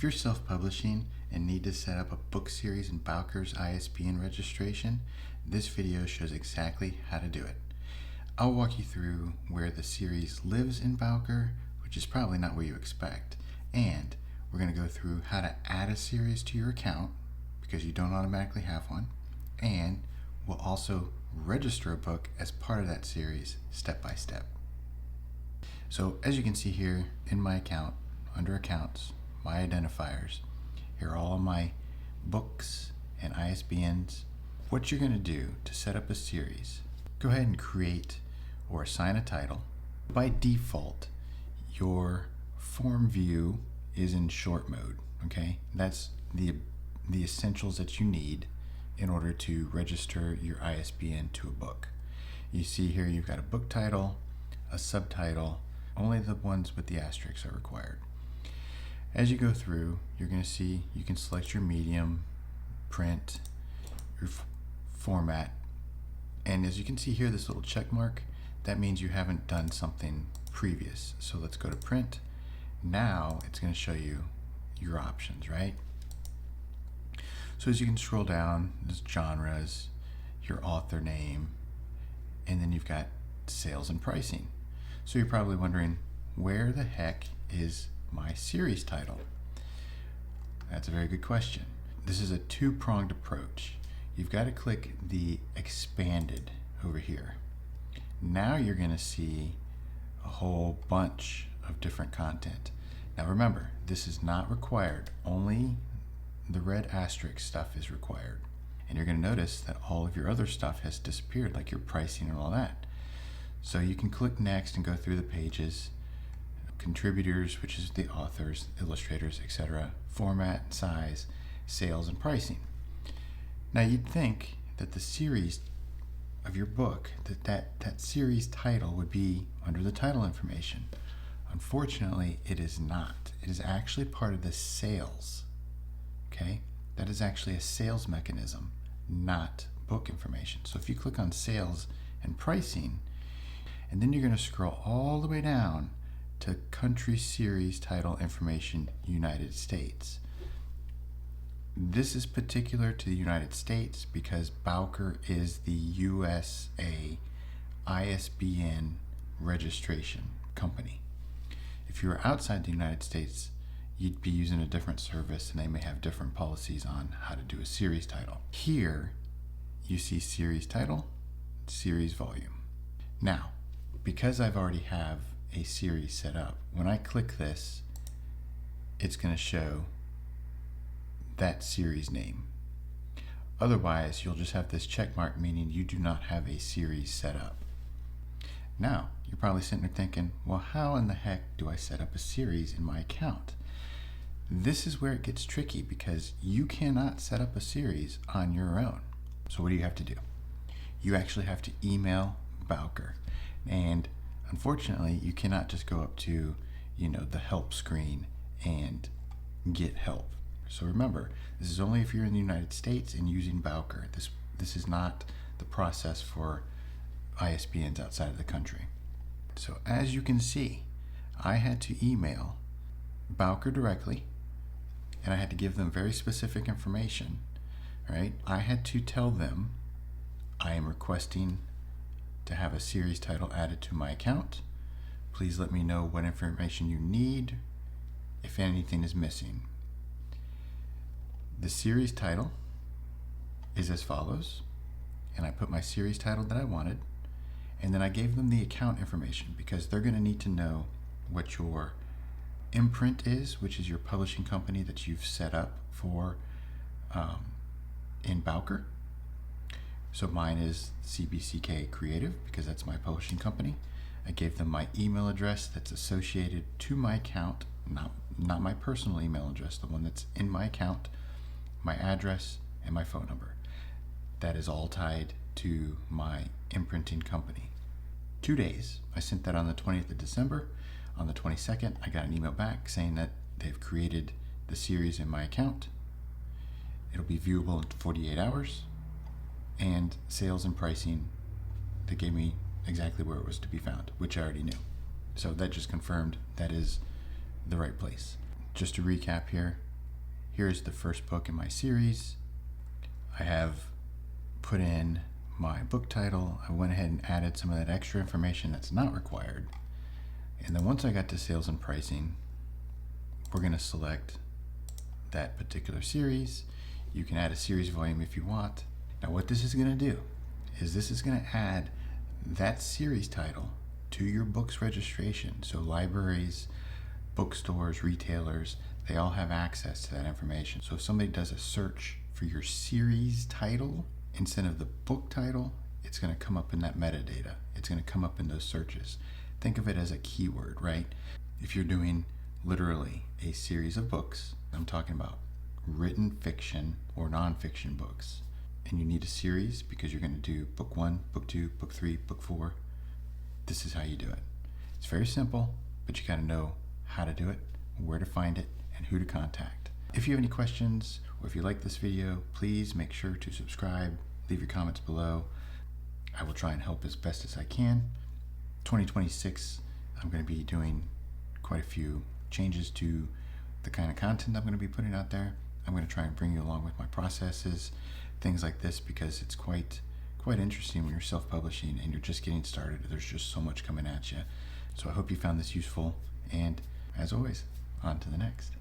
If you're self-publishing and need to set up a book series in Bowker's ISBN registration, this video shows exactly how to do it. I'll walk you through where the series lives in Bowker, which is probably not what you expect, and we're going to go through how to add a series to your account because you don't automatically have one, and we'll also register a book as part of that series step by step. So as you can see here in my account, under accounts, my identifiers, here are all of my books and ISBNs. What you're going to do to set up a series, go ahead and create or assign a title. By default, your form view is in short mode, okay? That's the essentials that you need in order to register your ISBN to a book. You see here you've got a book title, a subtitle, only the ones with the asterisks are required. As you go through, you're going to see you can select your medium, print, your format, and as you can see here, this little check mark, that means you haven't done something previous. So let's go to print. Now it's going to show you your options, right? So as you can scroll down, there's genres, your author name, and then you've got sales and pricing. So you're probably wondering, where the heck is my series title? That's a very good question. This is a two-pronged approach. You've got to click the expanded over here. Now you're going to see a whole bunch of different content. Now remember, this is not required. Only the red asterisk stuff is required. And you're going to notice that all of your other stuff has disappeared, like your pricing and all that. So you can click next and go through the pages. Contributors, which is the authors, illustrators, etc., format, size, sales, and pricing. Now you'd think that the series of your book, that series title would be under the title information. Unfortunately, it is not. It is actually part of the sales. Okay? That is actually a sales mechanism, not book information. So if you click on sales and pricing, and then you're going to scroll all the way down to country series title information United States. This is particular to the United States because Bowker is the USA ISBN registration company. If you were outside the United States, you'd be using a different service and they may have different policies on how to do a series title. Here you see series title, series volume. Now, because I've already have a series set up, when I click this, it's going to show that series name. Otherwise, you'll just have this check mark, meaning you do not have a series set up. Now, you're probably sitting there thinking, well, how in the heck do I set up a series in my account? This is where it gets tricky because you cannot set up a series on your own. So what do you have to do? You actually have to email Bowker. And unfortunately, you cannot just go up to, the help screen and get help. So remember, this is only if you're in the United States and using Bowker. This is not the process for ISBNs outside of the country. So as you can see, I had to email Bowker directly, and I had to give them very specific information, right? I had to tell them I am requesting to have a series title added to my account. Please let me know what information you need, if anything is missing. The series title is as follows, and I put my series title that I wanted, and then I gave them the account information because they're going to need to know what your imprint is, which is your publishing company that you've set up for in Bowker. So mine is CBCK Creative because that's my publishing company. I gave them my email address that's associated to my account, not my personal email address, the one that's in my account, my address, and my phone number. That is all tied to my imprinting company. 2 days. I sent that on the 20th of December. On the 22nd, I got an email back saying that they've created the series in my account. It'll be viewable in 48 hours. And sales and pricing, they gave me exactly where it was to be found, which I already knew. So that just confirmed that is the right place. Just to recap here, here's the first book in my series. I have put in my book title. I went ahead and added some of that extra information that's not required. And then once I got to sales and pricing, we're going to select that particular series. You can add a series volume if you want. Now what this is going to do is this is going to add that series title to your book's registration. So libraries, bookstores, retailers, they all have access to that information. So if somebody does a search for your series title instead of the book title, it's going to come up in that metadata. It's going to come up in those searches. Think of it as a keyword, right? If you're doing literally a series of books, I'm talking about written fiction or nonfiction books, and you need a series because you're going to do book 1, book 2, book 3, book 4, this is how you do it. It's very simple, but you got to know how to do it, where to find it, and who to contact. If you have any questions or if you like this video, please make sure to subscribe, leave your comments below. I will try and help as best as I can. 2026, I'm going to be doing quite a few changes to the kind of content I'm going to be putting out there. I'm going to try and bring you along with my processes, things like this, because it's quite interesting when you're self-publishing and you're just getting started. There's just so much coming at you. So I hope you found this useful, and as always, on to the next.